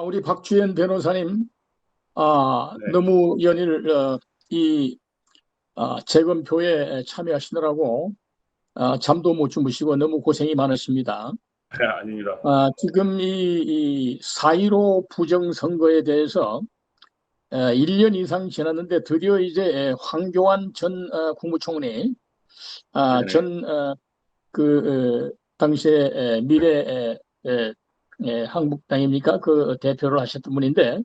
우리 박주현 변호사님, 네. 너무 연일 이 재검표에 참여하시느라고 잠도 못 주무시고 너무 고생이 많으십니다. 아닙니다. 지금 이 4.15 부정선거에 대해서 1년 이상 지났는데 드디어 이제 황교안 전 국무총리, 네네. 전 당시에 미래 한국당입니까? 그 대표를 하셨던 분인데,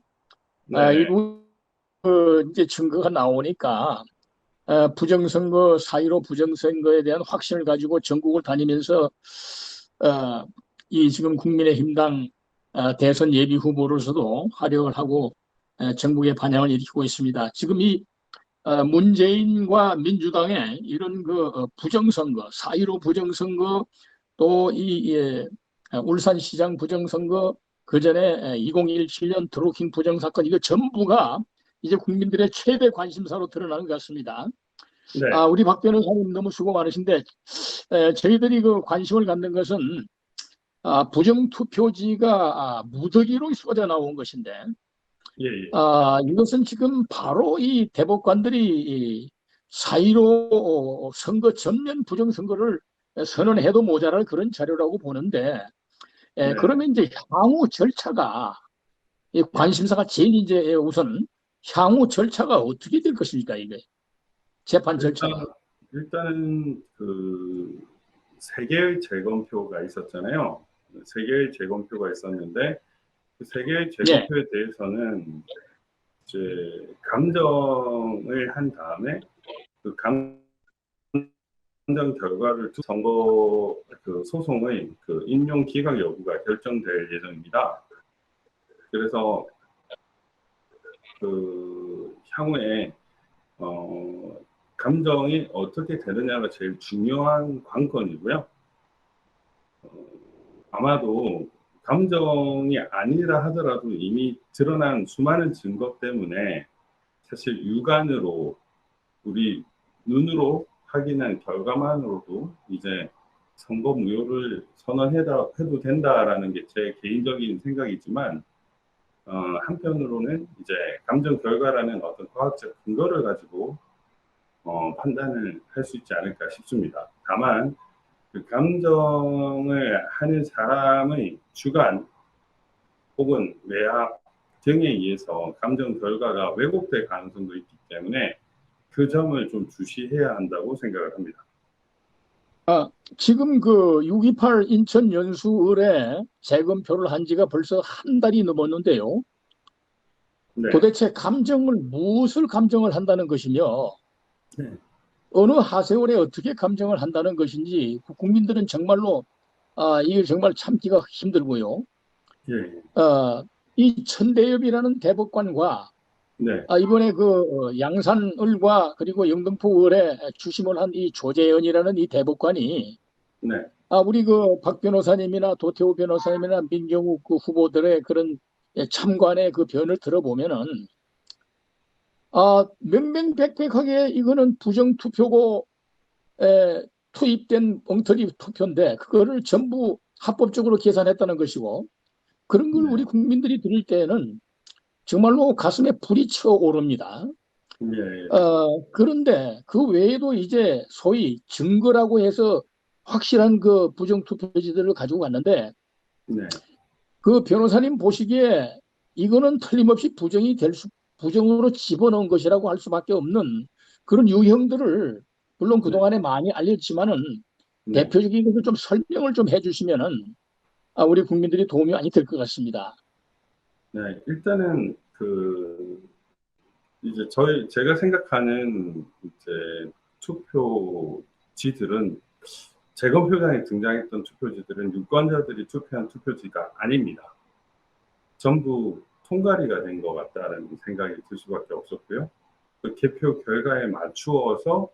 네네. 이분 이제 증거가 나오니까 부정선거 4.15 부정선거에 대한 확신을 가지고 전국을 다니면서 어, 이 지금 국민의힘당 대선 예비 후보로서도 활약을 하고 전국에 반향을 일으키고 있습니다. 지금 이 문재인과 민주당의 이런 그 부정선거, 4.15 부정선거 또이 울산시장 부정선거 그 전에 2017년 드루킹 부정사건 이거 전부가 이제 국민들의 최대 관심사로 드러나는 것 같습니다. 네. 우리 박 변호사님 너무 수고 많으신데 저희들이 그 관심을 갖는 것은 부정투표지가 무더기로 쏟아 나온 것인데 예, 예. 이것은 지금 바로 이 대법관들이 4.15 선거 전면 부정선거를 선언해도 모자랄 그런 자료라고 보는데 네네. 그러면 이제 향후 절차가 이 예. 관심사가 제일 이제 우선 향후 절차가 어떻게 될 것입니까 이게 재판 일단, 절차가. 일단은 세 개의 재검표가 있었잖아요. 세 개의 재검표가 있었는데, 그 세 개의 예. 재검표에 대해서는 이제 감정을 한 다음에 그 감정 결과를 선거 소송의 인용 기각 여부가 결정될 예정입니다. 그래서 향후에 어, 감정이 어떻게 되느냐가 제일 중요한 관건이고요. 아마도 감정이 아니라 하더라도 이미 드러난 수많은 증거 때문에 사실 육안으로 우리 눈으로 확인한 결과만으로도 이제 선거 무효를 선언해도 된다라는 게 제 개인적인 생각이지만 한편으로는 이제 감정 결과라는 어떤 과학적 근거를 가지고 판단을 할 수 있지 않을까 싶습니다. 다만 그 감정을 하는 사람의 주관 혹은 외압 등에 의해서 감정 결과가 왜곡될 가능성도 있기 때문에 그 점을 좀 주시해야 한다고 생각을 합니다. 지금 그 6.28 인천 연수을에 재검표를 한 지가 벌써 한 달이 넘었는데요. 네. 도대체 무엇을 감정을 한다는 것이며 네. 어느 하세월에 어떻게 감정을 한다는 것인지 국민들은 정말로 이게 정말 참기가 힘들고요. 예, 예. 어, 이 천대엽이라는 대법관과 네. 이번에 그 양산을과 그리고 영등포을에 추심을 한 이 조재현이라는 이 대법관이 네. 우리 그 박 변호사님이나 도태우 변호사님이나 민경욱 그 후보들의 그런 참관의 그 변을 들어보면은 명명백백하게 이거는 부정투표고 투입된 엉터리 투표인데 그거를 전부 합법적으로 계산했다는 것이고 그런 걸 우리 네. 국민들이 들을 때는 정말로 가슴에 불이 쳐오릅니다. 예, 예. 그런데 그 외에도 이제 소위 증거라고 해서 확실한 그 부정투표지들을 가지고 갔는데 네. 그 변호사님 보시기에 이거는 틀림없이 부정으로 집어넣은 것이라고 할 수밖에 없는 그런 유형들을 물론 네. 그동안에 많이 알렸지만은 네. 대표적인 것을 좀 설명을 좀 해주시면은 우리 국민들이 도움이 많이 될 것 같습니다. 네. 일단은 이제 제가 생각하는 이제 투표지들은 재검표장에 등장했던 투표지들은 유권자들이 투표한 투표지가 아닙니다. 전부 통과리가 된 것 같다는 생각이 들 수밖에 없었고요. 그 개표 결과에 맞추어서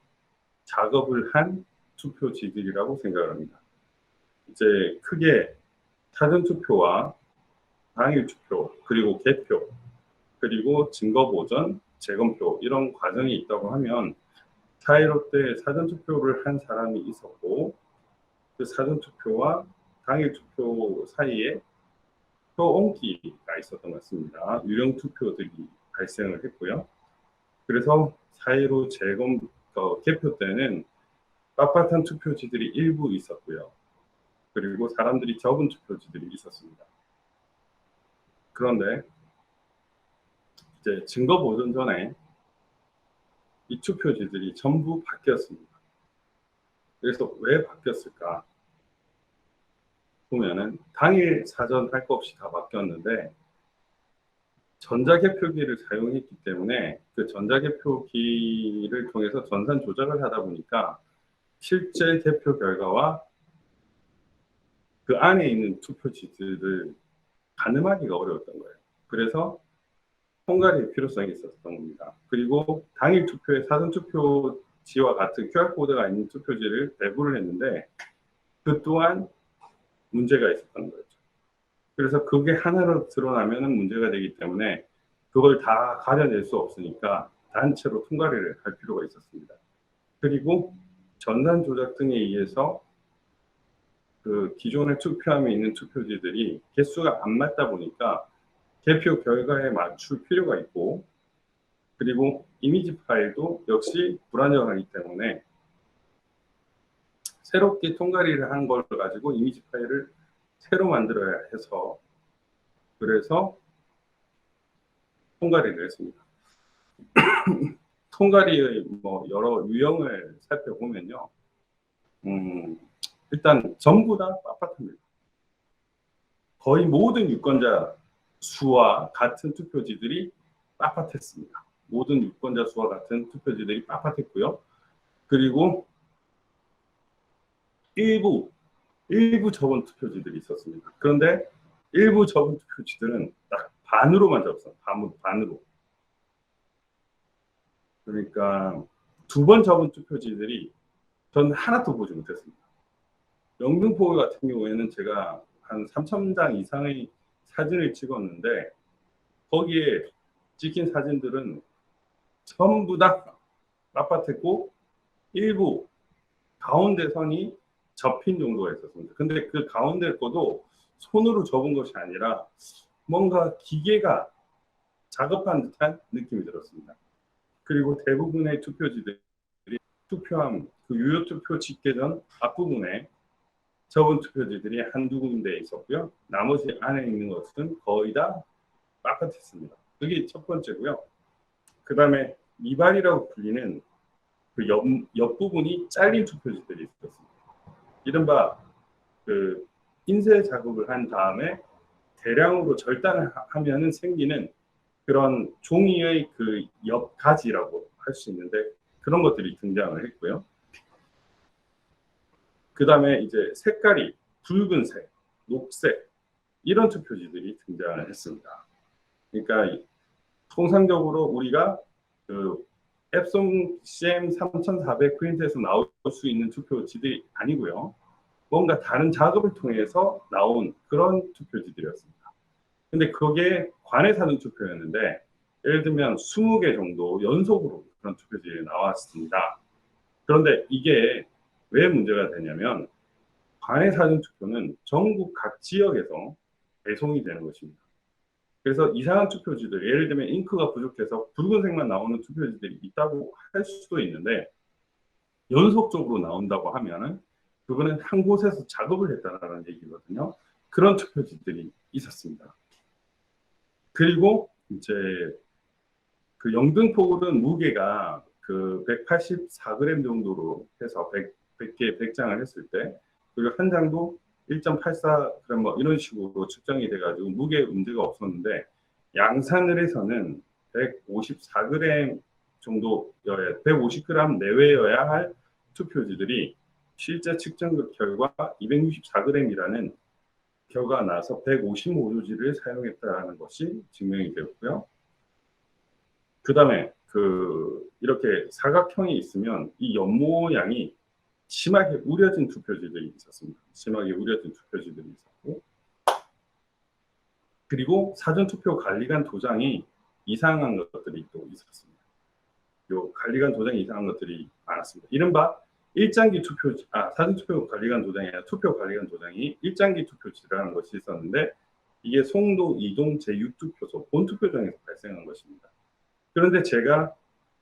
작업을 한 투표지들이라고 생각을 합니다. 이제 크게 사전투표와 당일투표, 그리고 개표, 그리고 증거보전, 재검표 이런 과정이 있다고 하면 4.15 때 사전투표를 한 사람이 있었고 그 사전투표와 당일투표 사이에 표 옮기가 있었던 같습니다. 유령 투표들이 발생을 했고요. 그래서 4.15 재검 개표 때는 빳빳한 투표지들이 일부 있었고요. 그리고 사람들이 적은 투표지들이 있었습니다. 그런데 이제 증거 보존 전에 이 투표지들이 전부 바뀌었습니다. 그래서 왜 바뀌었을까? 보면은 당일 사전 할 거 없이 다 바뀌었는데 전자개표기를 사용했기 때문에 그 전자개표기를 통해서 전산 조작을 하다 보니까 실제 개표 결과와 그 안에 있는 투표지들을 가늠하기가 어려웠던 거예요. 그래서 통과의 필요성이 있었던 겁니다. 그리고 당일 투표에 사전 투표지와 같은 QR코드가 있는 투표지를 배부를 했는데 그 또한 문제가 있었던 거죠. 그래서 그게 하나로 드러나면 문제가 되기 때문에 그걸 다 가려낼 수 없으니까 단체로 통과를 할 필요가 있었습니다. 그리고 전산 조작 등에 의해서 그 기존의 투표함에 있는 투표지들이 개수가 안 맞다 보니까 개표 결과에 맞출 필요가 있고, 그리고 이미지 파일도 역시 불안정하기 때문에 새롭게 통과리를 한 걸 가지고 이미지 파일을 새로 만들어야 해서 그래서 통과리를 했습니다. 통과리의 뭐 여러 유형을 살펴보면요. 일단 전부 다 빳빳합니다. 거의 모든 유권자 수와 같은 투표지들이 빳빳했습니다. 모든 유권자 수와 같은 투표지들이 빳빳했고요. 그리고 일부 적은 투표지들이 있었습니다. 그런데 일부 적은 투표지들은 딱 반으로만 적었어요. 반으로. 그러니까 2번 적은 투표지들이 전 하나도 보지 못했습니다. 영등포 같은 경우에는 제가 한 3,000장 이상의 사진을 찍었는데 거기에 찍힌 사진들은 전부 다 빳빳했고 일부 가운데 선이 접힌 정도가 있었습니다. 근데 그 가운데 거도 손으로 접은 것이 아니라 뭔가 기계가 작업한 듯한 느낌이 들었습니다. 그리고 대부분의 투표지들이 투표함, 그 유효 투표 집계전 앞부분에 적은 투표지들이 한두 군데 있었고요. 나머지 안에 있는 것은 거의 다 빳빳했습니다. 그게 첫 번째고요. 그 다음에 미발이라고 불리는 그 옆부분이 잘린 투표지들이 있었습니다. 이른바 그 인쇄 작업을 한 다음에 대량으로 절단을 하면은 생기는 그런 종이의 그 옆가지라고 할 수 있는데 그런 것들이 등장을 했고요. 그 다음에 이제 색깔이 붉은색, 녹색 이런 투표지들이 등장을 했습니다. 그러니까 통상적으로 우리가 그 앱송 CM3400 프린트에서 나올 수 있는 투표지들이 아니고요. 뭔가 다른 작업을 통해서 나온 그런 투표지들이었습니다. 근데 그게 관내 사전 투표였는데 예를 들면 20개 정도 연속으로 그런 투표지가 나왔습니다. 그런데 이게 왜 문제가 되냐면 관내 사전 투표는 전국 각 지역에서 배송이 되는 것입니다. 그래서 이상한 투표지들, 예를 들면 잉크가 부족해서 붉은색만 나오는 투표지들이 있다고 할 수도 있는데 연속적으로 나온다고 하면은 그거는 한 곳에서 작업을 했다는 얘기거든요. 그런 투표지들이 있었습니다. 그리고 이제 그 영등포구는 무게가 그 184g 정도로 해서 100개 100장을 했을 때 그리고 한 장도 1.84g 뭐 이런 식으로 측정이 돼가지고 무게 문제가 없었는데 양산을에서는 154g 정도여야 150g 내외여야 할 투표지들이 실제 측정 결과 264g이라는 결과가 나서 155조지를 사용했다는 것이 증명이 되었고요. 그 다음에 이렇게 사각형이 있으면 이 옆모양이 심하게 우려진 투표지들이 있었습니다. 심하게 우려진 투표지들이 있었고, 그리고 사전투표 관리관 도장이 이상한 것들이 또 있었습니다. 요 관리관 도장이 이상한 것들이 많았습니다. 이른바 일장기 사전투표 관리관 도장이 아니라 투표 관리관 도장이 일장기 투표지라는 것이 있었는데 이게 송도 이동 제6투표소 본투표장에서 발생한 것입니다. 그런데 제가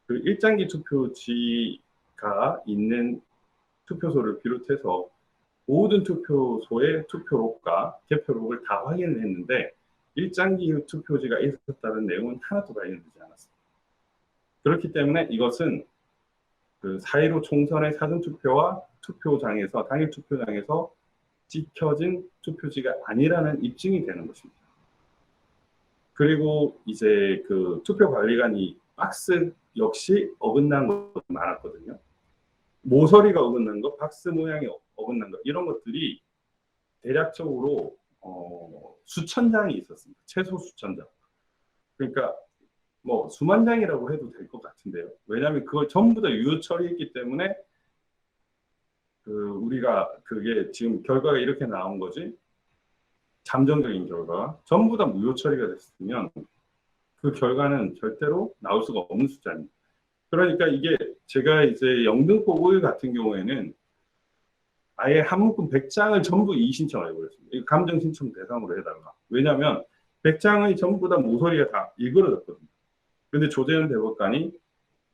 그 일장기 투표지가 있는 투표소를 비롯해서 모든 투표소의 투표록과 개표록을 다 확인을 했는데 일장기 투표지가 있었다는 내용은 하나도 발견되지 않았습니다. 그렇기 때문에 이것은 그 4.15 총선의 사전투표와 투표장에서 당일 투표장에서 찍혀진 투표지가 아니라는 입증이 되는 것입니다. 그리고 이제 그 투표관리관이 박스 역시 어긋난 것도 많았거든요. 모서리가 어긋난 것, 박스 모양이 어긋난 것, 이런 것들이 대략적으로 수천 장이 있었습니다. 최소 수천 장. 그러니까 뭐 수만 장이라고 해도 될 것 같은데요. 왜냐하면 그걸 전부 다 유효 처리했기 때문에 우리가 그게 지금 결과가 이렇게 나온 거지. 잠정적인 결과 전부 다 무효 처리가 됐으면 그 결과는 절대로 나올 수가 없는 숫자입니다. 그러니까 이게 제가 이제 영등포 5일 같은 경우에는 아예 한 묶음 100장을 전부 이의신청을 해버렸습니다. 감정 신청 대상으로 해달라. 왜냐하면 100장의 전부 다 모서리가 다 일그러졌거든요. 근데 조재현 대법관이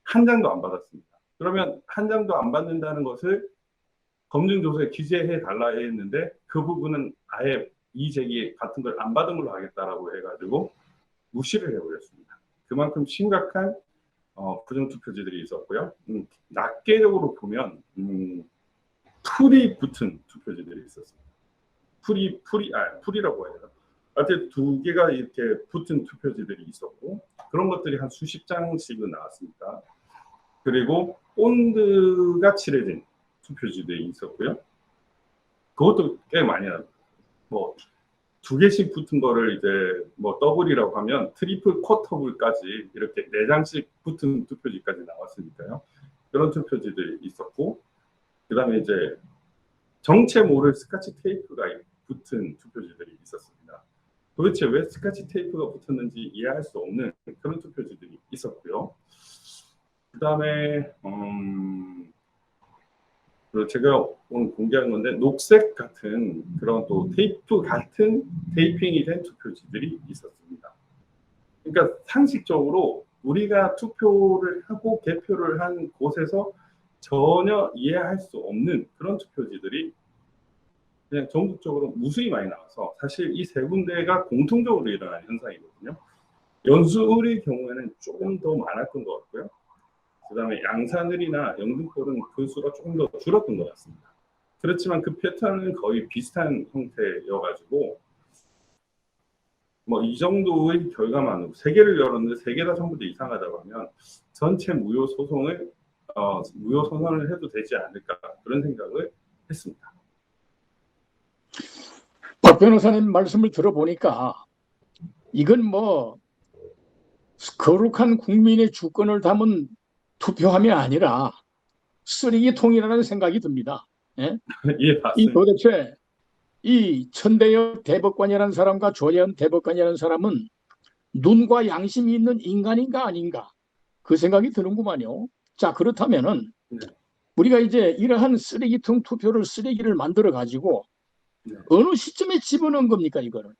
한 장도 안 받았습니다. 그러면 한 장도 안 받는다는 것을 검증조서에 기재해 달라 했는데 그 부분은 아예 이의제기 같은 걸 안 받은 걸로 하겠다라고 해가지고 무시를 해버렸습니다. 그만큼 심각한 부정투표지들이 있었고요. 낱개적으로 보면 풀이 붙은 투표지들이 있었습니다. 풀이라고 해야 되나? 하여튼 두 개가 이렇게 붙은 투표지들이 있었고 그런 것들이 한 수십 장씩은 나왔습니다. 그리고 본드가 칠해진 투표지들이 있었고요. 그것도 꽤 많이 나왔습니다. 뭐 두 개씩 붙은 거를 이제 뭐 더블이라고 하면 트리플 쿼터블까지 이렇게 4장씩 붙은 투표지까지 나왔으니까요. 그런 투표지들이 있었고 그 다음에 이제 정체 모를 스카치 테이프가 붙은 투표지들이 있었습니다. 도대체 왜 스카치 테이프가 붙었는지 이해할 수 없는 그런 투표지들이 있었고요. 그 다음에 제가 오늘 공개한 건데 녹색 같은 그런 또 테이프 같은 테이핑이 된 투표지들이 있었습니다. 그러니까 상식적으로 우리가 투표를 하고 개표를 한 곳에서 전혀 이해할 수 없는 그런 투표지들이 그냥 전국적으로 무수히 많이 나와서 사실 이 세 군데가 공통적으로 일어난 현상이거든요. 연수을의 경우에는 조금 더 많았던 것 같고요. 그 다음에 양산을이나 영등포는 그 수가 조금 더 줄었던 것 같습니다. 그렇지만 그 패턴은 거의 비슷한 형태여가지고 뭐 이 정도의 결과만으로 3개를 열었는데 3개 다 전부 다 이상하다고 하면 전체 무효 소송을 해도 되지 않을까 그런 생각을 했습니다. 박 변호사님 말씀을 들어보니까 이건 뭐 거룩한 국민의 주권을 담은 투표함이 아니라 쓰레기통이라는 생각이 듭니다. 예? 예, 이 맞습니다. 도대체 이 천대엽 대법관이라는 사람과 조재현 대법관이라는 사람은 눈과 양심이 있는 인간인가 아닌가 그 생각이 드는구만요. 자, 그렇다면은 네. 우리가 이제 이러한 쓰레기통 투표를 쓰레기를 만들어 가지고 네. 어느 시점에 집어넣은 겁니까 이거를?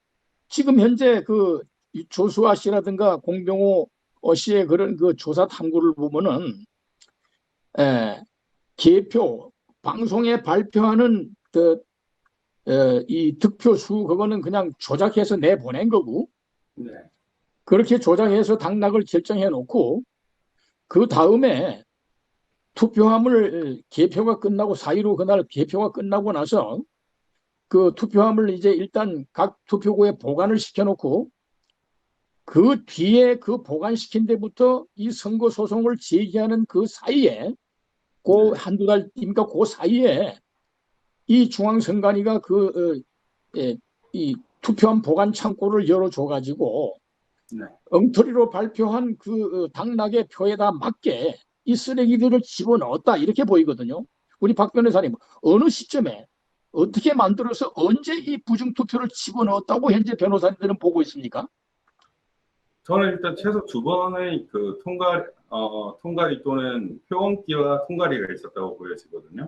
지금 현재 그 조수아 씨라든가 공병호 씨의 그런 그 조사 탐구를 보면은 개표 방송에 발표하는 이 득표수 그거는 그냥 조작해서 내보낸 거고 네. 그렇게 조작해서 당락을 결정해 놓고 그 다음에 투표함을 개표가 끝나고 4.15 그날 개표가 끝나고 나서 그 투표함을 이제 일단 각 투표구에 보관을 시켜놓고 그 뒤에 그 보관시킨 데부터 이 선거 소송을 제기하는 그 사이에 그 한두 달입니까? 그 사이에 이 중앙선관위가 이 투표함 보관 창고를 열어줘가지고 네. 엉터리로 발표한 그 당락의 표에다 맞게 이 쓰레기들을 집어넣었다 이렇게 보이거든요. 우리 박 변호사님 어느 시점에 어떻게 만들어서 언제 이 부정투표를 집어넣었다고 현재 변호사님들은 보고 있습니까? 저는 일단 최소 2번의 그 통과리 또는 표원기와 통과리가 있었다고 보여지거든요.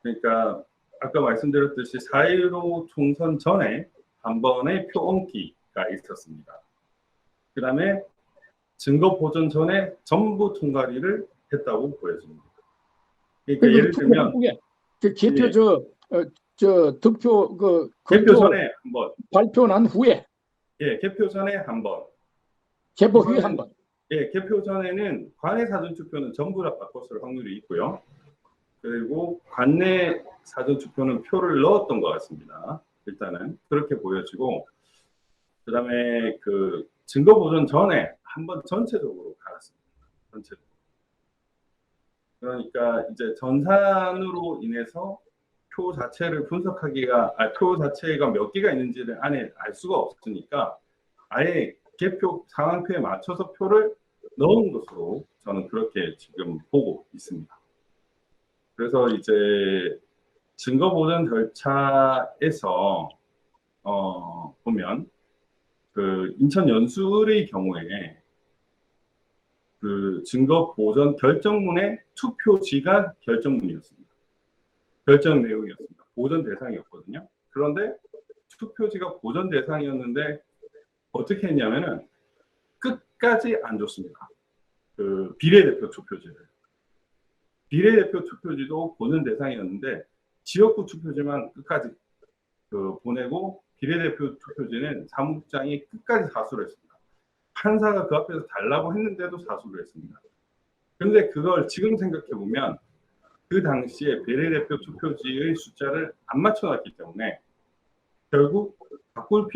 그러니까 아까 말씀드렸듯이 4.15 총선 전에 한 번의 표 옮기가 있었습니다. 그 다음에 증거 보존 전에 전부 통과리를 했다고 보여집니다. 그러니까 그 예를 투표한 들면 후에 그 개표 예, 저 득표 그 개표 검표 전에 한 번, 발표 난 후에 예, 개표 전에 한 번, 개표 후에 한 이거는 번. 예, 개표 전에는 관내 사전 투표는 전부 다 바꿨을 확률이 있고요. 그리고 관내 사전 투표는 표를 넣었던 것 같습니다. 일단은 그렇게 보여지고, 그다음에 그 증거 보존 전에 한 번 전체적으로 갈았습니다. 전체적으로. 그러니까 이제 전산으로 인해서 표 자체를 분석하기가, 표 자체가 몇 개가 있는지를 안에 알 수가 없으니까 아예 개표 상황표에 맞춰서 표를 넣은 것으로 저는 그렇게 지금 보고 있습니다. 그래서 이제 증거 보존 절차에서 보면 그 인천 연수의 경우에 그 증거 보존 결정문의 투표지가 결정문이었습니다. 결정 내용이었습니다. 보존 대상이었거든요. 그런데 투표지가 보존 대상이었는데 어떻게 했냐면은 끝까지 안 줬습니다. 그 비례대표 투표지를. 비례대표 투표지도 보존 대상이었는데 지역구 투표지만 끝까지 그 보내고 비례대표 투표지는 사무국장이 끝까지 사수를 했습니다. 판사가 그 앞에서 달라고 했는데도 사수를 했습니다. 그런데 그걸 지금 생각해 보면 그 당시에 비례대표 투표지의 숫자를 안 맞춰놨기 때문에 결국 바꿀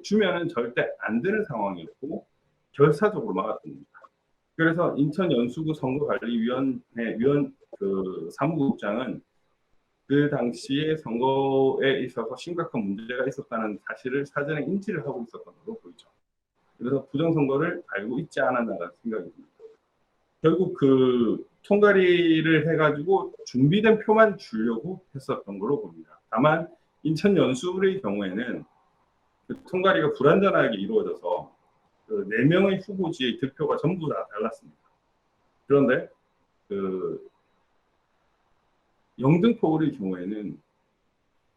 주면은 절대 안 되는 상황이었고 결사적으로 막았습니다. 그래서 인천 연수구 선거관리위원회 그 사무국장은 그 당시에 선거에 있어서 심각한 문제가 있었다는 사실을 사전에 인지를 하고 있었던 걸로 보이죠. 그래서 부정선거를 알고 있지 않았나라는 생각이 듭니다. 결국 그 통과리를 해가지고 준비된 표만 주려고 했었던 걸로 봅니다. 다만 인천 연수의 경우에는 그 통과리가 불완전하게 이루어져서 그 4명의 후보지의 득표가 전부 다 달랐습니다. 그런데 그 영등포의 경우에는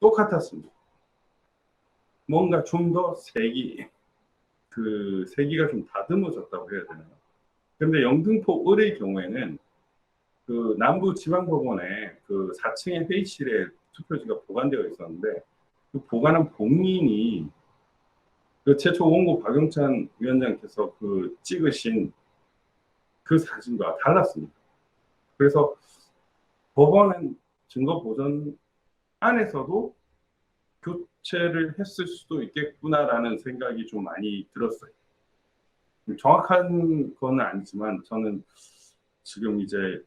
똑같았습니다. 뭔가 좀 더 세기가 좀 다듬어졌다고 해야 되나요? 근데 영등포 을의 경우에는 그 남부지방법원에 그 4층의 회의실에 투표지가 보관되어 있었는데 그 보관한 봉인이 그 최초 원고 박영찬 위원장께서 그 찍으신 그 사진과 달랐습니다. 그래서 법원은 증거 보존 안에서도 교체를 했을 수도 있겠구나라는 생각이 좀 많이 들었어요. 정확한 건 아니지만 저는 지금 이제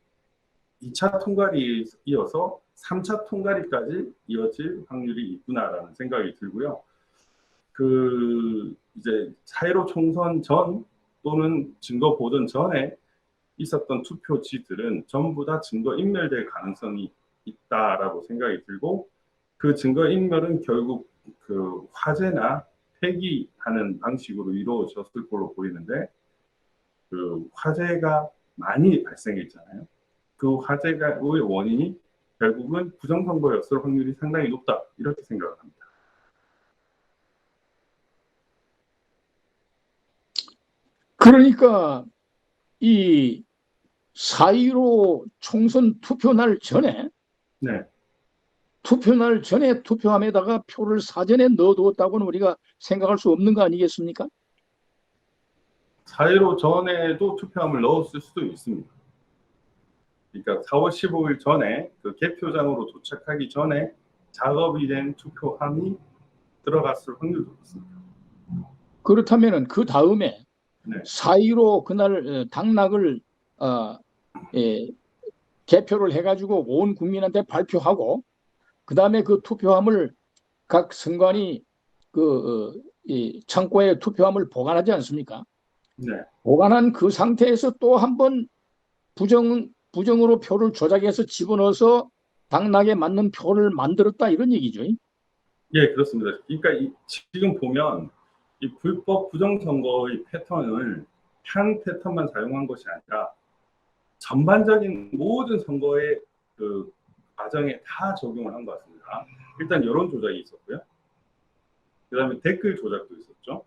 2차 통과리 이어서 3차 통과리까지 이어질 확률이 있구나라는 생각이 들고요. 그 이제 4.15 총선 전 또는 증거 보존 전에 있었던 투표지들은 전부 다 증거 인멸될 가능성이 있다라고 생각이 들고 그 증거 인멸은 결국 그 화재나 폐기하는 방식으로 이루어졌을 걸로 보이는데 그 화재가 많이 발생했잖아요. 그 화재의 원인이 결국은 부정선거였을 확률이 상당히 높다 이렇게 생각을 합니다. 그러니까 이 4.15 총선 네. 투표날 전에 투표함에다가 표를 사전에 넣어두었다고는 우리가 생각할 수 없는 거 아니겠습니까? 4.15 전에도 투표함을 넣었을 수도 있습니다. 그러니까 4월 15일 전에 그 개표장으로 도착하기 전에 작업이 된 투표함이 들어갔을 확률도 있습니다. 그렇다면은 그 다음에 네. 4.15 그날 당락을 예, 개표를 해가지고 온 국민한테 발표하고 그 다음에 그 투표함을 각 선관위 이 창고에 투표함을 보관하지 않습니까? 네. 보관한 그 상태에서 또 한 번 부정으로 표를 조작해서 집어넣어서 당락에 맞는 표를 만들었다 이런 얘기죠. 예, 그렇습니다. 그러니까 지금 보면 이 불법 부정선거의 패턴을 한 패턴만 사용한 것이 아니라 전반적인 모든 선거의 그 과정에 다 적용을 한 것 같습니다. 일단 여론 조작이 있었고요. 그다음에 댓글 조작도 있었죠.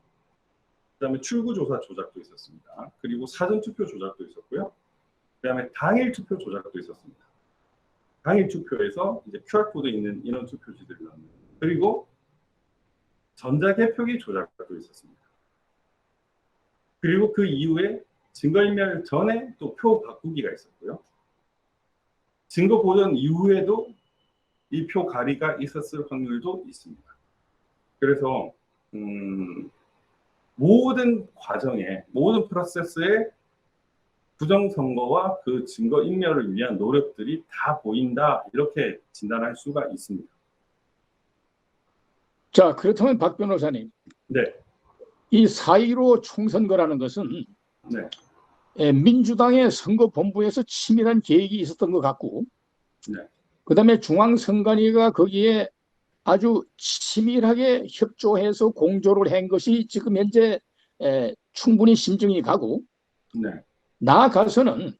그다음에 출구조사 조작도 있었습니다. 그리고 사전투표 조작도 있었고요. 그다음에 당일 투표 조작도 있었습니다. 당일 투표에서 이제 QR코드 있는 인원 투표지들을 넣는, 그리고 전자개표기 조작도 있었습니다. 그리고 그 이후에 증거인멸 전에 또 표 바꾸기가 있었고요. 증거 보존 이후에도 이 표 가리가 있었을 확률도 있습니다. 그래서 모든 과정에, 모든 프로세스에 부정선거와 그 증거인멸을 위한 노력들이 다 보인다, 이렇게 진단할 수가 있습니다. 자, 그렇다면 박 변호사님, 네. 이 4.15 총선거라는 것은 네. 민주당의 선거본부에서 치밀한 계획이 있었던 것 같고, 네. 그다음에 중앙선관위가 거기에 아주 치밀하게 협조해서 공조를 한 것이 지금 현재 충분히 심증이 가고, 네. 나아가서는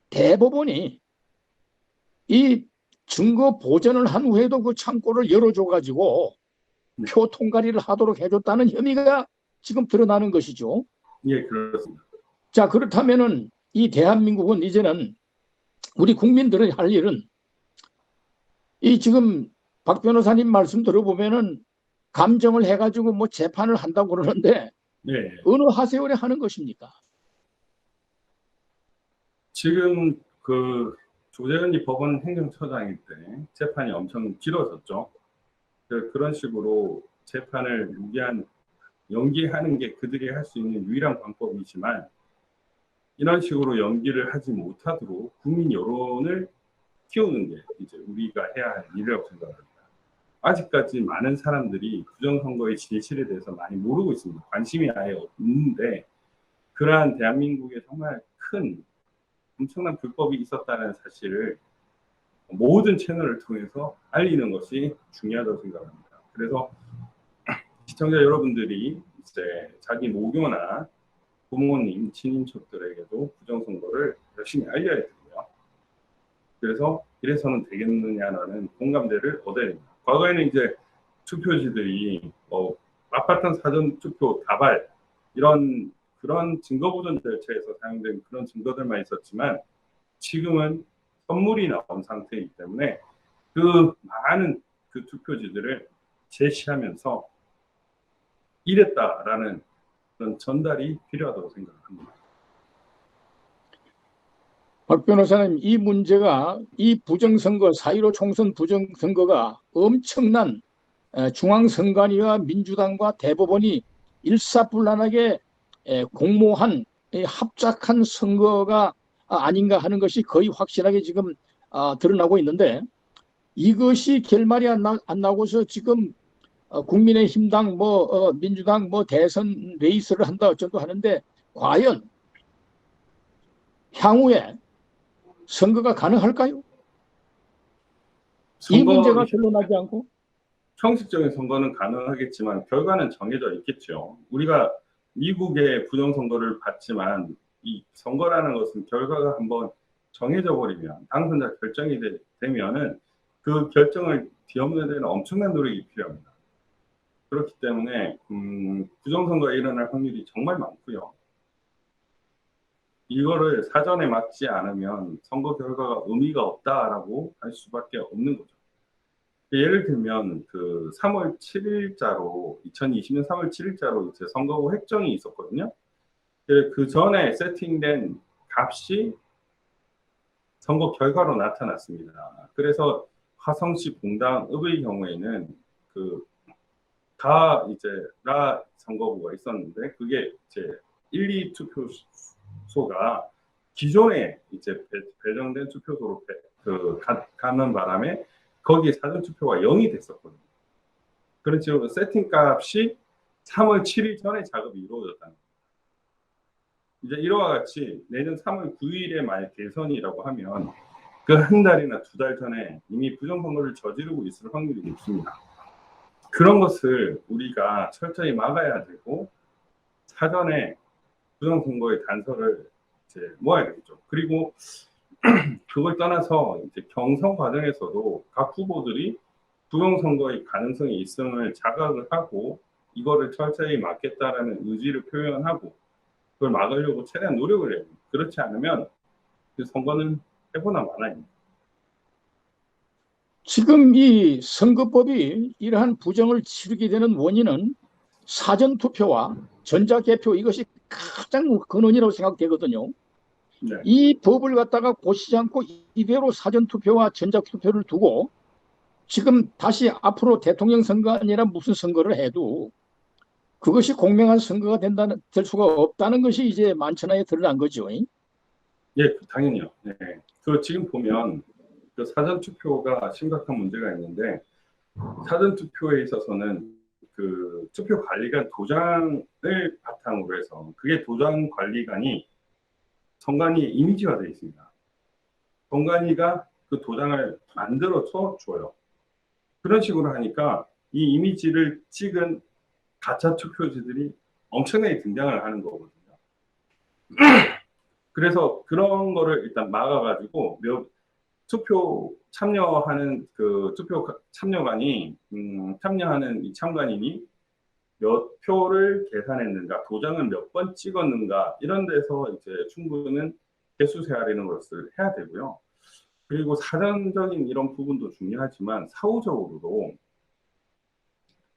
대법원이 이 증거 보전을 한 후에도 그 창고를 열어줘가지고 네. 표 통과리를 하도록 해줬다는 혐의가 지금 드러나는 것이죠. 예, 그렇습니다. 자, 그렇다면은 이 대한민국은 이제는 우리 국민들이 할 일은, 이 지금 박 변호사님 말씀 들어보면은 감정을 해가지고 뭐 재판을 한다고 그러는데, 네. 어느 하세월에 하는 것입니까? 지금 그 조재현이 법원 행정처장일 때 재판이 엄청 길어졌죠. 그런 식으로 재판을 무기한 연기하는 게 그들이 할 수 있는 유일한 방법이지만, 이런 식으로 연기를 하지 못하도록 국민 여론을 키우는 게 이제 우리가 해야 할 일이라고 생각합니다. 아직까지 많은 사람들이 부정선거의 진실에 대해서 많이 모르고 있습니다. 관심이 아예 없는데, 그러한 대한민국에 정말 큰 엄청난 불법이 있었다는 사실을 모든 채널을 통해서 알리는 것이 중요하다고 생각합니다. 그래서 시청자 여러분들이 이제 자기 모교나 부모님, 친인척들에게도 부정선거를 열심히 알려야 되고요. 그래서 이래서는 되겠느냐라는 공감대를 얻어야 됩니다. 과거에는 이제 투표지들이 맞바탕 사전투표 다발, 그런 증거보존 절차에서 사용된 그런 증거들만 있었지만, 지금은 선물이 나온 상태이기 때문에 그 많은 그 투표지들을 제시하면서 이랬다라는 그런 전달이 필요하다고 생각합니다. 박 변호사님, 이 문제가, 이 부정선거, 4.15 총선 부정선거가 엄청난 중앙선관위와 민주당과 대법원이 일사불란하게 공모한 합작한 선거가 아닌가 하는 것이 거의 확실하게 지금 드러나고 있는데, 이것이 결말이 안 나고서 지금 국민의힘당 민주당 대선 레이스를 한다 어쩐다 하는데, 과연 향후에 선거가 가능할까요? 이 문제가 결론나지 않고? 형식적인 선거는 가능하겠지만 결과는 정해져 있겠죠. 우리가 미국의 부정선거를 봤지만, 이 선거라는 것은 결과가 한번 정해져 버리면, 당선자 결정이 되면은 그 결정을 뒤엎는 데는 엄청난 노력이 필요합니다. 그렇기 때문에 부정선거가 일어날 확률이 정말 많고요. 이거를 사전에 막지 않으면 선거 결과가 의미가 없다라고 할 수밖에 없는 거죠. 예를 들면 그 3월 7일자로 2020년 3월 7일자로 이제 선거구 획정이 있었거든요. 그 전에 세팅된 값이 선거 결과로 나타났습니다. 그래서 화성시 봉당읍의 경우에는 다 이제 라 선거구가 있었는데, 그게 이제 1, 2 투표소가 기존에 이제 배정된 투표소로 가는 바람에 거기에 사전투표가 0이 됐었거든요. 그렇죠. 세팅값이 3월 7일 전에 작업이 이루어졌다는 거예요. 이제 이와 같이 내년 3월 9일에 만약 대선이라고 하면 그 한 달이나 두 달 전에 이미 부정선거를 저지르고 있을 확률이 높습니다. 그런 것을 우리가 철저히 막아야 되고, 사전에 부정선거의 단서를 이제 모아야 되겠죠. 그리고 그걸 떠나서 이제 경선 과정에서도 각 후보들이 부정선거의 가능성이 있음을 자각을 하고 이거를 철저히 막겠다라는 의지를 표현하고 그걸 막으려고 최대한 노력을 해요. 그렇지 않으면 그 선거는 해보나 마나입니다. 지금 이 선거법이 이러한 부정을 치르게 되는 원인은 사전투표와 전자개표 이것이 가장 근원이라고 생각되거든요. 네. 이 법을 갖다가 고치지 않고 이대로 사전투표와 전자투표를 두고 지금 다시 앞으로 대통령 선거 아니라 무슨 선거를 해도 그것이 공명한 선거가 될 수가 없다는 것이 이제 만천하에 드러난 거죠. 예, 당연히요. 네. 그 지금 보면 그 사전투표가 심각한 문제가 있는데 사전투표에 있어서는 그 투표 관리관 도장을 바탕으로 해서 그게 도장 관리관이 선관위에 이미지화되어 있습니다. 선관위가 그 도장을 만들어서 줘요. 그런 식으로 하니까 이 이미지를 찍은 가짜 투표지들이 엄청나게 등장을 하는 거거든요. 그래서 그런 거를 일단 막아가지고 투표 참여하는 그 투표 참여관이 참여하는 이 참관인이 몇 표를 계산했는가, 도장을 몇 번 찍었는가 이런 데서 이제 충분한 개수세하라는 것을 해야 되고요. 그리고 사전적인 이런 부분도 중요하지만 사후적으로도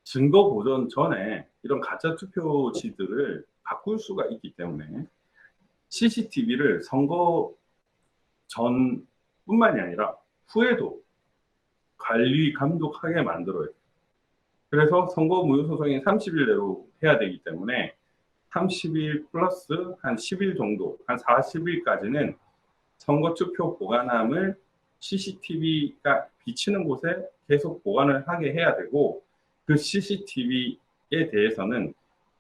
증거 보전 전에 이런 가짜 투표지들을 바꿀 수가 있기 때문에 CCTV를 선거 전뿐만이 아니라 후에도 관리 감독하게 만들어야 돼요. 그래서 선거 무효 소송이 30일 내로 해야 되기 때문에 30일 플러스 한 10일 정도, 한 40일까지는 선거 투표 보관함을 CCTV가 비치는 곳에 계속 보관을 하게 해야 되고 그 CCTV에 대해서는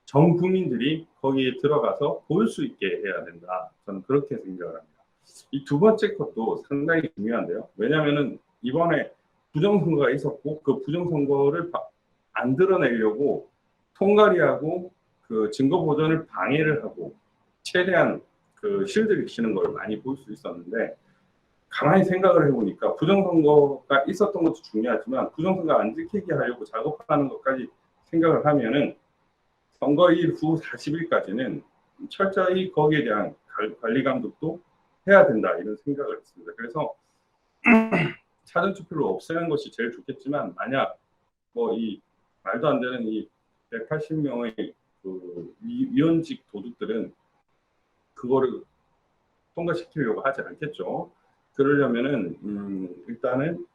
전 국민들이 거기에 들어가서 볼 수 있게 해야 된다. 저는 그렇게 생각을 합니다. 이 두 번째 것도 상당히 중요한데요. 왜냐하면 이번에 부정선거가 있었고 그 부정선거를 안 드러내려고 통과리하고 그 증거 보전을 방해를 하고 최대한 그 실드를 치는 걸 많이 볼 수 있었는데 가만히 생각을 해보니까 부정선거가 있었던 것도 중요하지만 부정선거 안 지키게 하려고 작업하는 것까지 생각을 하면은 선거일 후 40일까지는 철저히 거기에 대한 관리 감독도 해야 된다 이런 생각을 했습니다. 그래서 사전투표를 없애는 것이 제일 좋겠지만 만약 뭐 이 말도 안 되는 이 180명의 그 위원직 도둑들은 그거를 통과시키려고 하지 않겠죠. 그러려면은 일단은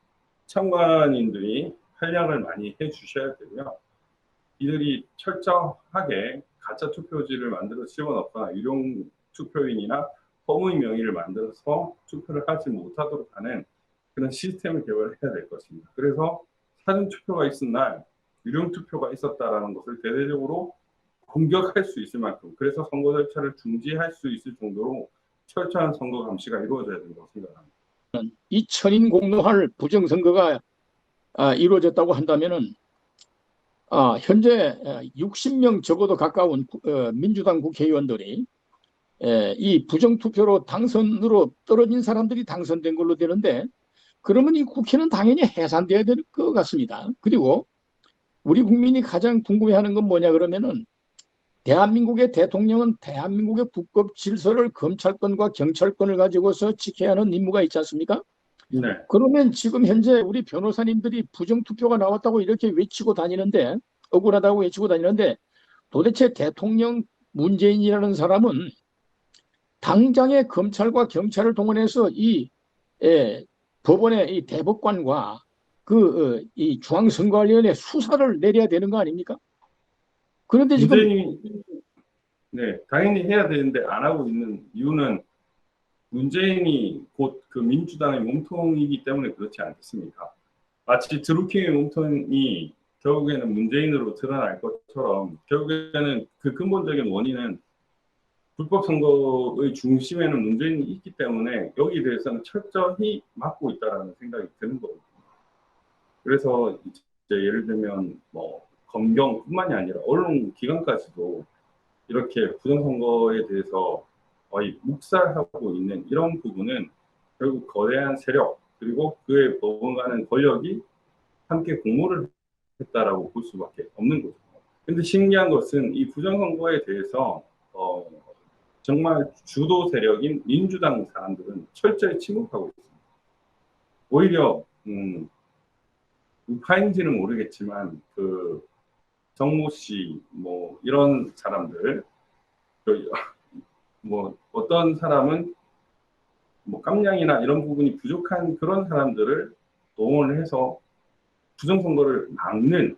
참관인들이 활약을 많이 해주셔야 되고요. 이들이 철저하게 가짜 투표지를 만들어 집어넣거나 유령 투표인이나 허무의 명의를 만들어서 투표를 하지 못하도록 하는 그런 시스템을 개발해야 될 것입니다. 그래서 사전 투표가 있은 날 유령 투표가 있었다라는 것을 대대적으로 공격할 수 있을 만큼 그래서 선거 절차를 중지할 수 있을 정도로 철저한 선거 감시가 이루어져야 된다고 생각합니다. 이 천인공노할 부정선거가 이루어졌다고 한다면은 현재 60명 적어도 가까운 민주당 국회의원들이 이 부정투표로 당선으로 떨어진 사람들이 당선된 걸로 되는데 그러면 이 국회는 당연히 해산돼야 될 것 같습니다. 그리고 우리 국민이 가장 궁금해하는 건 뭐냐 그러면은 대한민국의 대통령은 대한민국의 국법 질서를 검찰권과 경찰권을 가지고서 지켜야 하는 임무가 있지 않습니까? 네. 그러면 지금 현재 우리 변호사님들이 부정투표가 나왔다고 이렇게 외치고 다니는데 억울하다고 외치고 다니는데 도대체 대통령 문재인이라는 사람은 당장의 검찰과 경찰을 동원해서 이 법원의 이 대법관과 이 중앙선거관리위원회 수사를 내려야 되는 거 아닙니까? 그런데 지금 문재인이 네, 당연히 해야 되는데 안 하고 있는 이유는 문재인이 곧 그 민주당의 몸통이기 때문에 그렇지 않겠습니까? 마치 드루킹의 몸통이 결국에는 문재인으로 드러날 것처럼 결국에는 그 근본적인 원인은 불법 선거의 중심에는 문재인이 있기 때문에 여기에 대해서는 철저히 막고 있다는 생각이 드는 거거든요. 그래서 이제 예를 들면 뭐 검경뿐만이 아니라 언론 기관까지도 이렇게 부정선거에 대해서 거의 묵살하고 있는 이런 부분은 결국 거대한 세력 그리고 그에 버금가는 권력이 함께 공모를 했다라고 볼 수밖에 없는 거죠. 근데 신기한 것은 이 부정선거에 대해서 정말 주도 세력인 민주당 사람들은 철저히 침묵하고 있습니다. 오히려 우파인지는 모르겠지만 그 정모 씨 뭐 이런 사람들 뭐 어떤 사람은 뭐 깜냥이나 이런 부분이 부족한 그런 사람들을 동원을 해서 부정선거를 막는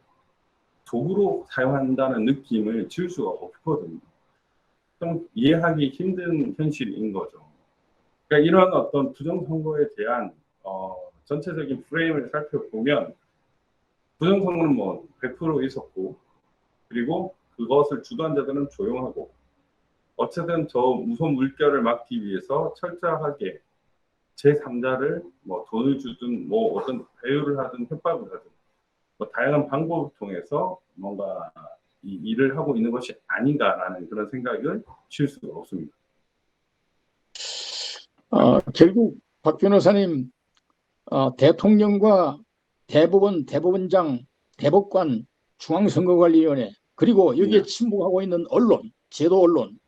도구로 사용한다는 느낌을 지울 수가 없거든요. 좀 이해하기 힘든 현실인 거죠. 그러니까 이런 어떤 부정선거에 대한 전체적인 프레임을 살펴보면 부정선거는 뭐 100% 있었고 그리고 그것을 주도한 자들은 조용하고 어쨌든 저 무서운 물결을 막기 위해서 철저하게 제3자를 뭐 돈을 주든 뭐 어떤 배우를 하든 협박을 하든 뭐 다양한 방법을 통해서 뭔가 이 일을 하고 있는 것이 아닌가라는 그런 생각을 쉴 수가 없습니다. 결국 박 변호사님, 대통령과 대법원, 대법원장, 대법관, 중앙선거관리위원회, 그리고 여기에 네. 침묵하고 있는 언론, 제도 언론,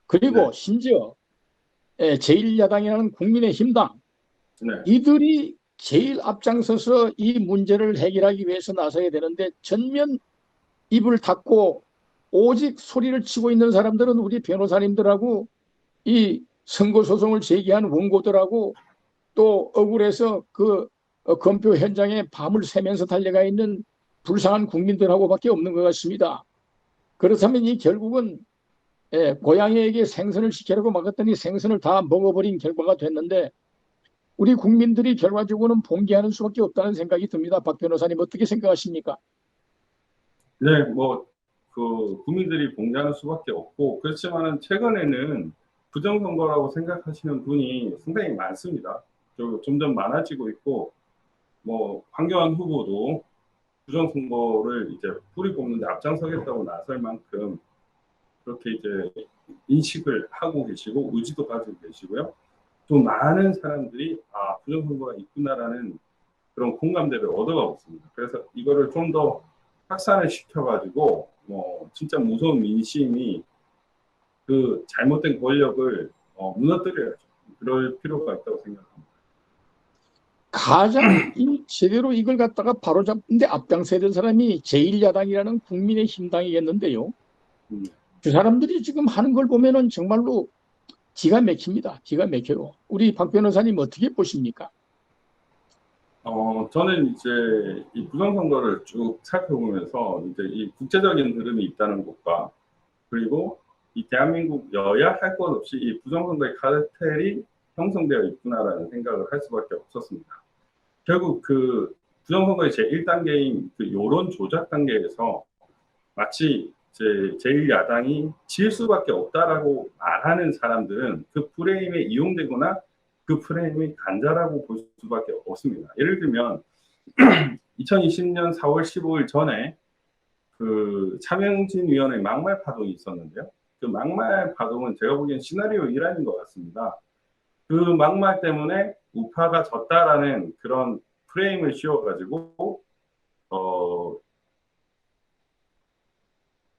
그리고 네. 심지어 제1야당이라는 국민의힘당, 네. 이들이 제일 앞장서서 이 문제를 해결하기 위해서 나서야 되는데 전면 입을 닫고 오직 소리를 치고 있는 사람들은 우리 변호사님들하고 이 선거소송을 제기한 원고들하고 또 억울해서 그 검표 현장에 밤을 새면서 달려가 있는 불쌍한 국민들하고밖에 없는 것 같습니다. 그렇다면 이 결국은 고양이에게 생선을 시키려고 막았더니 생선을 다 먹어버린 결과가 됐는데 우리 국민들이 결과적으로는 봉기하는 수밖에 없다는 생각이 듭니다. 박 변호사님 어떻게 생각하십니까? 네, 국민들이 봉쇄하는 수밖에 없고, 그렇지만은 최근에는 부정선거라고 생각하시는 분이 상당히 많습니다. 점점 많아지고 있고, 뭐, 황교안 후보도 부정선거를 이제 뿌리 뽑는데 앞장서겠다고 나설 만큼 그렇게 이제 인식을 하고 계시고, 의지도 가지고 계시고요. 또 많은 사람들이, 부정선거가 있구나라는 그런 공감대를 얻어가고 있습니다. 그래서 이거를 좀 더 확산을 시켜가지고 진짜 무서운 민심이 그 잘못된 권력을 무너뜨려야죠. 그럴 필요가 있다고 생각합니다. 가장 제대로 이걸 갖다가 바로잡는데 앞장서야 될 사람이 제1야당이라는 국민의힘당이겠는데요. 그 사람들이 지금 하는 걸 보면은 정말로 기가 막힙니다. 기가 막혀요. 우리 박 변호사님 어떻게 보십니까? 저는 이제 이 부정선거를 쭉 살펴보면서 이제 이 국제적인 흐름이 있다는 것과 그리고 이 대한민국 여야 할 것 없이 이 부정선거의 카르텔이 형성되어 있구나라는 생각을 할 수밖에 없었습니다. 결국 그 부정선거의 제1단계인 그 여론 조작 단계에서 마치 제1야당이 질 수밖에 없다라고 말하는 사람들은 그 프레임에 이용되거나 그 프레임이 간자라고 볼 수밖에 없습니다. 예를 들면 2020년 4월 15일 전에 그 차명진 위원의 막말 파동이 있었는데요. 그 막말 파동은 제가 보기엔 시나리오 1화인 것 같습니다. 그 막말 때문에 우파가 졌다라는 그런 프레임을 씌워가지고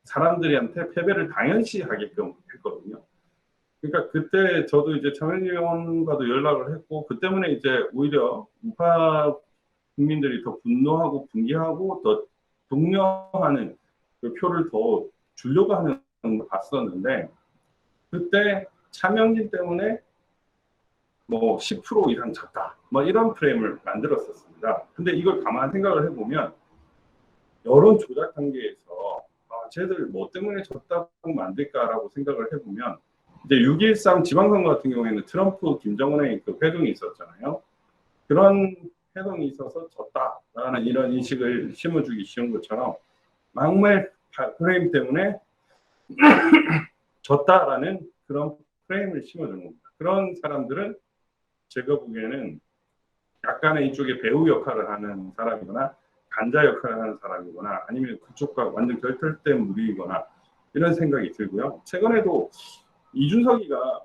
사람들한테 패배를 당연시하게끔 했거든요. 그러니까 그때 저도 이제 참여위원과도 연락을 했고 그 때문에 이제 오히려 우파 국민들이 더 분노하고 분개하고 더 독려하는 그 표를 더 주려고 하는 걸 봤었는데 그때 차명진 때문에 뭐 10% 이상 졌다 뭐 이런 프레임을 만들었었습니다. 근데 이걸 가만 생각을 해보면 여론 조작 단계에서 쟤들 뭐 때문에 졌다고 만들까라고 생각을 해보면 이제 6.13 지방선거 같은 경우에는 트럼프 김정은의 그 회동이 있었잖아요. 그런 회동이 있어서 졌다라는 이런 인식을 심어주기 쉬운 것처럼 막말 프레임 때문에 졌다라는 그런 프레임을 심어주는 겁니다. 그런 사람들은 제가 보기에는 약간의 이쪽에 배우 역할을 하는 사람이거나 간자 역할을 하는 사람이거나 아니면 그쪽과 완전 결혈된 무리이거나 이런 생각이 들고요. 최근에도 이준석이가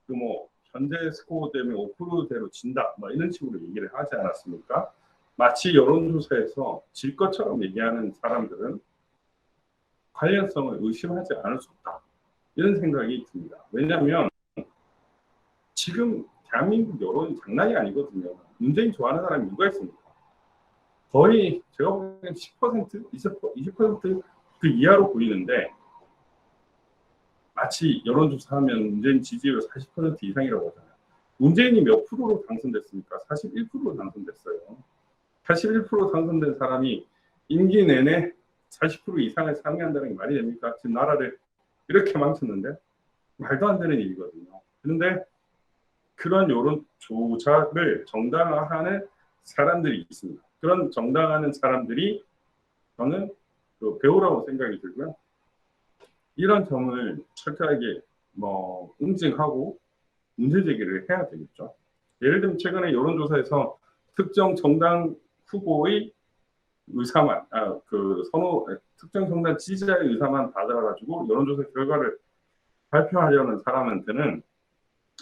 그 뭐 현재 스코어 때문에 5%대로 진다 뭐 이런 식으로 얘기를 하지 않았습니까? 마치 여론조사에서 질 것처럼 얘기하는 사람들은 관련성을 의심하지 않을 수 없다. 이런 생각이 듭니다. 왜냐하면 지금 대한민국 여론이 장난이 아니거든요. 문재인 좋아하는 사람이 누가 있습니까? 거의 제가 보기엔 10%, 20% 그 이하로 보이는데 마치 여론조사하면 문재인 지지율 40% 이상이라고 하잖아요. 문재인이 몇 프로로 당선됐습니까? 41%로 당선됐어요. 41% 당선된 사람이 임기 내내 40% 이상을 상회한다는 게 말이 됩니까? 지금 나라를 이렇게 망쳤는데 말도 안 되는 일이거든요. 그런데 그런 여론 조작을 정당화하는 사람들이 있습니다. 그런 정당화하는 사람들이 저는 배우라고 생각이 들고요. 이런 점을 철저하게 응징하고 문제 제기를 해야 되겠죠. 예를 들면 최근에 여론조사에서 특정 정당 후보의 의사만, 특정 정당 지지자의 의사만 받아가지고 여론조사 결과를 발표하려는 사람한테는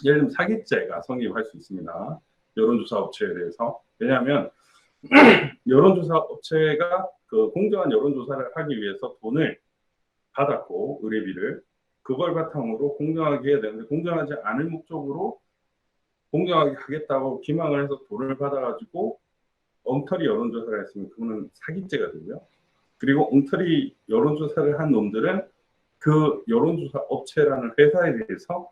예를 들면 사기죄가 성립할 수 있습니다. 여론조사 업체에 대해서. 왜냐하면 여론조사 업체가 그 공정한 여론조사를 하기 위해서 돈을 받았고 의뢰비를 그걸 바탕으로 공정하게 해야 되는데 공정하지 않을 목적으로 공정하게 하겠다고 기망을 해서 돈을 받아가지고 엉터리 여론조사를 했으면 그거는 사기죄가 되고요. 그리고 엉터리 여론조사를 한 놈들은 그 여론조사 업체라는 회사에 대해서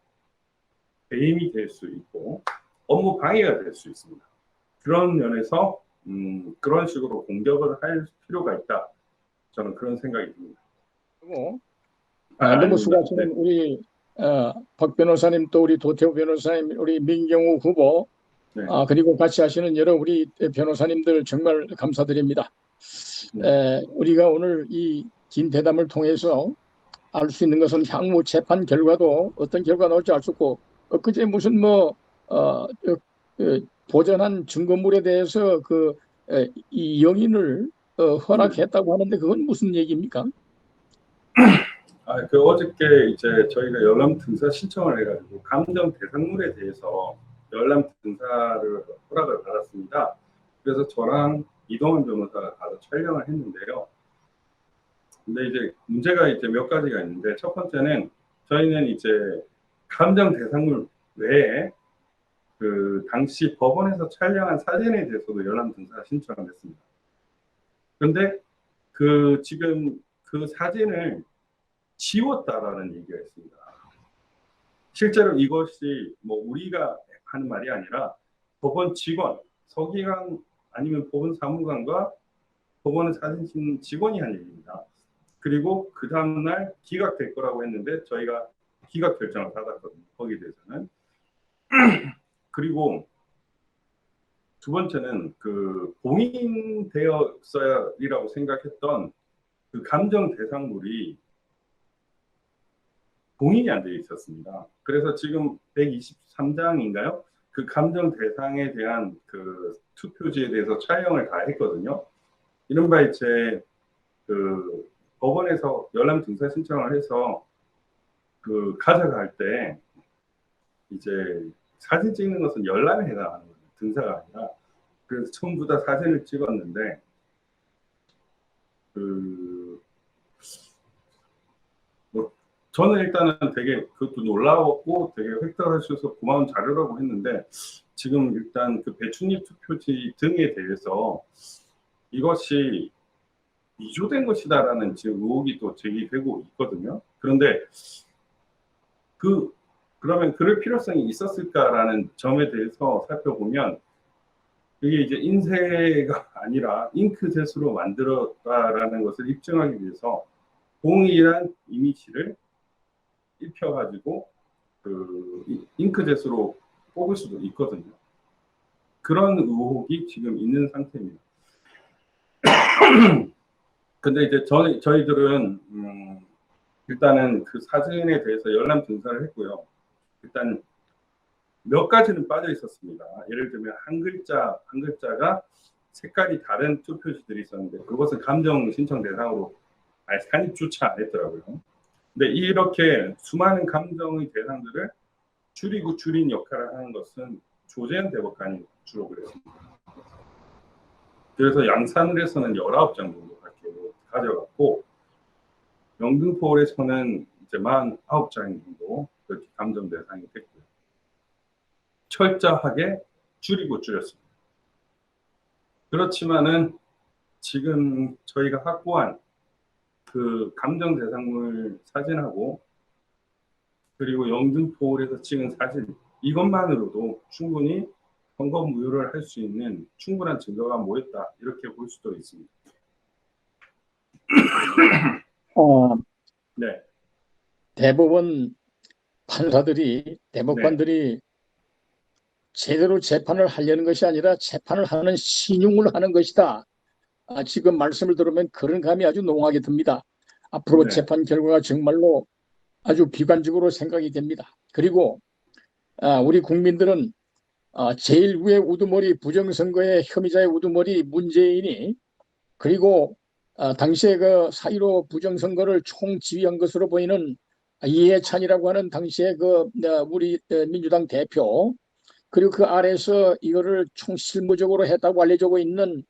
배임이 될 수 있고 업무 방해가 될 수 있습니다. 그런 면에서 그런 식으로 공격을 할 필요가 있다. 저는 그런 생각이 듭니다. 너무 수고하시는 우리 박 변호사님 또 우리 도태우 변호사님 우리 민경우 후보 네. 그리고 같이 하시는 여러 우리 변호사님들 정말 감사드립니다. 네. 우리가 오늘 이 긴 대담을 통해서 알 수 있는 것은 향후 재판 결과도 어떤 결과 나올지 알 수 없고 그제 무슨 보전한 증거물에 대해서 이 영인을 허락했다고 하는데 그건 무슨 얘기입니까? 어저께 이제 저희가 열람 등사 신청을 해가지고 감정 대상물에 대해서 열람 등사를 허락을 받았습니다. 그래서 저랑 이동환 변호사가 가서 촬영을 했는데요. 근데 이제 문제가 이제 몇 가지가 있는데 첫 번째는 저희는 이제 감정 대상물 외에 그 당시 법원에서 촬영한 사진에 대해서도 열람 등사 신청을 했습니다. 그런데 지금 그 사진을 지웠다라는 얘기가 있습니다. 실제로 이것이 우리가 하는 말이 아니라 법원 직원, 서기관 아니면 법원 사무관과 법원의 사진 찍는 직원이 한 얘기입니다. 그리고 그 다음날 기각될 거라고 했는데 저희가 기각 결정을 받았거든요. 거기에 대해서는. 그리고 두 번째는 봉인되었어야리라고 생각했던 그 감정 대상물이 봉인이 안 되어 있었습니다. 그래서 지금 123장인가요? 그 감정 대상에 대한 그 투표지에 대해서 촬영을 다 했거든요. 이른바 이제 법원에서 열람 등사 신청을 해서 가져갈 때 이제 사진 찍는 것은 열람에 해당하는 거예요. 등사가 아니라. 그래서 전부 다 사진을 찍었는데 저는 일단은 되게 그것도 놀라웠고 되게 획득하셔서 고마운 자료라고 했는데 지금 일단 그 배춧잎 투표지 등에 대해서 이것이 위조된 것이다라는 지금 의혹이 또 제기되고 있거든요. 그런데 그러면 그럴 필요성이 있었을까라는 점에 대해서 살펴보면 이게 이제 인쇄가 아니라 잉크젯으로 만들었다라는 것을 입증하기 위해서 동일한 이미지를 입혀가지고 잉크젯으로 뽑을 수도 있거든요. 그런 의혹이 지금 있는 상태입니다. 근데 이제 저희들은 일단은 그 사진에 대해서 열람 등사를 했고요. 일단 몇 가지는 빠져 있었습니다. 예를 들면 한 글자가 색깔이 다른 투표지들이 있었는데 그것은 감정 신청 대상으로 산입조차 안 했더라고요. 근데 이렇게 수많은 감정의 대상들을 줄이고 줄인 역할을 하는 것은 조재현 대법관이 주로 그랬습니다. 그래서 양산을에서는 19장 정도밖에 못 가져갔고 영등포홀에서는 이제 49장 정도 그렇게 감정 대상이 됐고요. 철저하게 줄였습니다. 그렇지만은 지금 저희가 확보한 그 감정 대상물 사진하고 그리고 영등포홀에서 찍은 사진 이것만으로도 충분히 선거 무효를 할 수 있는 충분한 증거가 모였다 이렇게 볼 수도 있습니다. 네. 대법원 판사들이 대법관들이 제대로 재판을 하려는 것이 아니라 재판을 하는 신용을 하는 것이다. 지금 말씀을 들으면 그런 감이 아주濃하게 듭니다. 앞으로 재판 결과가 정말로 아주 비관적으로 생각이 됩니다. 그리고 우리 국민들은 제1부의 우두머리 부정선거의 혐의자의 우두머리 문재인이 그리고 당시에 그 4.15 부정선거를 총지휘한 것으로 보이는 이해찬이라고 하는 당시에 그 우리 민주당 대표 그리고 그 아래에서 이거를 총실무적으로 했다고 알려지고 있는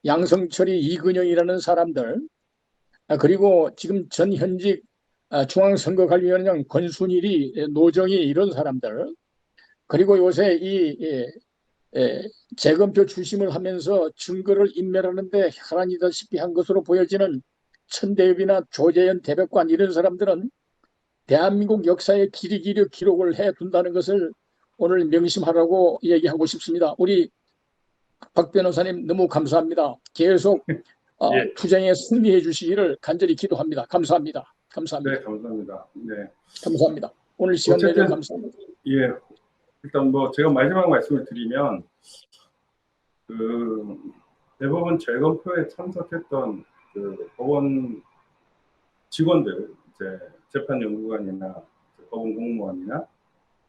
양성철이 이근영이라는 사람들 그리고 지금 전현직 중앙선거관리위원장 권순일이 노정희 이런 사람들 그리고 요새 이 재검표 주심을 하면서 증거를 인멸하는데 혈안이다시피 한 것으로 보여지는 천대엽이나 조재현 대법관 이런 사람들은 대한민국 역사에 길이길이 기록을 해둔다는 것을 오늘 명심하라고 얘기하고 싶습니다. 우리 박 변호사님 너무 감사합니다. 계속 투쟁에 승리해 주시기를 간절히 기도합니다. 감사합니다. 감사합니다. 네, 감사합니다. 네. 감사합니다. 오늘 시간 내주셔서 감사합니다. 예, 일단 뭐 제가 마지막 말씀을 드리면 그 대법원 재검표에 참석했던 그 법원 직원들, 이제 재판연구관이나 법원 공무원이나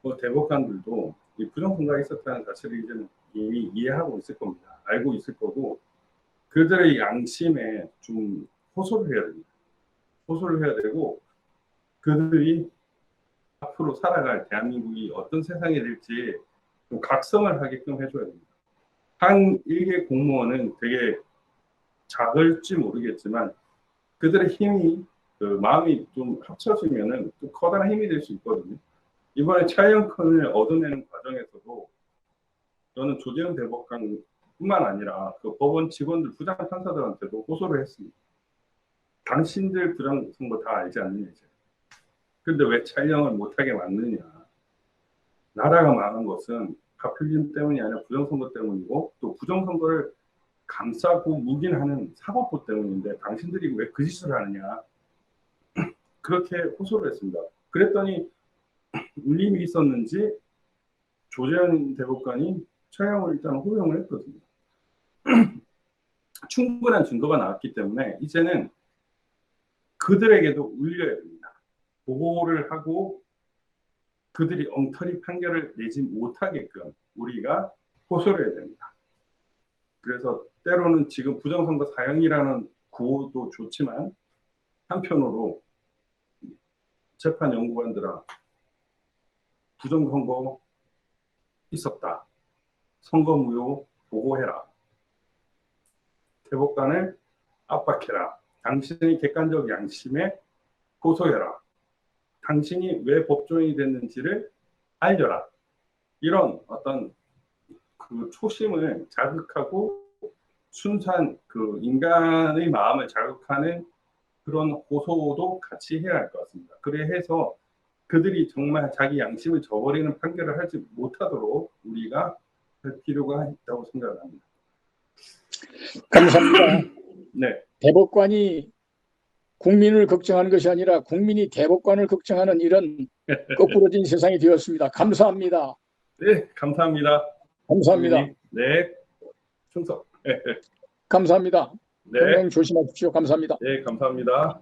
뭐 대법관들도 이 부정선거가 있었다는 사실을 이제는 이미 이해하고 있을 겁니다. 알고 있을 거고 그들의 양심에 좀 호소를 해야 됩니다. 호소를 해야 되고 그들이 앞으로 살아갈 대한민국이 어떤 세상이 될지 좀 각성을 하게끔 해줘야 됩니다. 한 일개 공무원은 되게 작을지 모르겠지만 그들의 힘이 그 마음이 좀 합쳐지면은 또 커다란 힘이 될 수 있거든요. 이번에 차이언컨을 얻어내는 과정에서도 저는 조재현 대법관뿐만 아니라 그 법원 직원들 부장 판사들한테도 호소를 했습니다. 당신들 부정선거 다 알지 않느냐 이제. 근데 왜 촬영을 못하게 만드냐. 나라가 망한 것은 파퓰리즘 때문이 아니라 부정선거 때문이고 또 부정선거를 감싸고 묵인하는 사법부 때문인데 당신들이 왜 그 짓을 하느냐. 그렇게 호소를 했습니다. 그랬더니 울림이 있었는지 조재현 대법관이 촬영을 일단 허용을 했거든요. 충분한 증거가 나왔기 때문에 이제는 그들에게도 울려야 됩니다. 보고를 하고 그들이 엉터리 판결을 내지 못하게끔 우리가 호소를 해야 됩니다. 그래서 때로는 지금 부정선거 사형이라는 구호도 좋지만 한편으로 재판연구관들아 부정선거 있었다. 선거무효 보고해라. 대법관을 압박해라. 당신의 객관적 양심에 호소해라. 당신이 왜 법조인이 됐는지를 알려라. 이런 어떤 그 초심을 자극하고 순수한 그 인간의 마음을 자극하는 그런 호소도 같이 해야 할 것 같습니다. 그래 해서 그들이 정말 자기 양심을 저버리는 판결을 하지 못하도록 우리가 할 필요가 있다고 생각합니다. 감사합니다. 네. 대법관이 국민을 걱정하는 것이 아니라 국민이 대법관을 걱정하는 이런 거꾸로진 세상이 되었습니다. 감사합니다. 네, 감사합니다. 감사합니다. 네, 충성. 감사합니다. 네. 건강 조심하십시오. 감사합니다. 네, 감사합니다.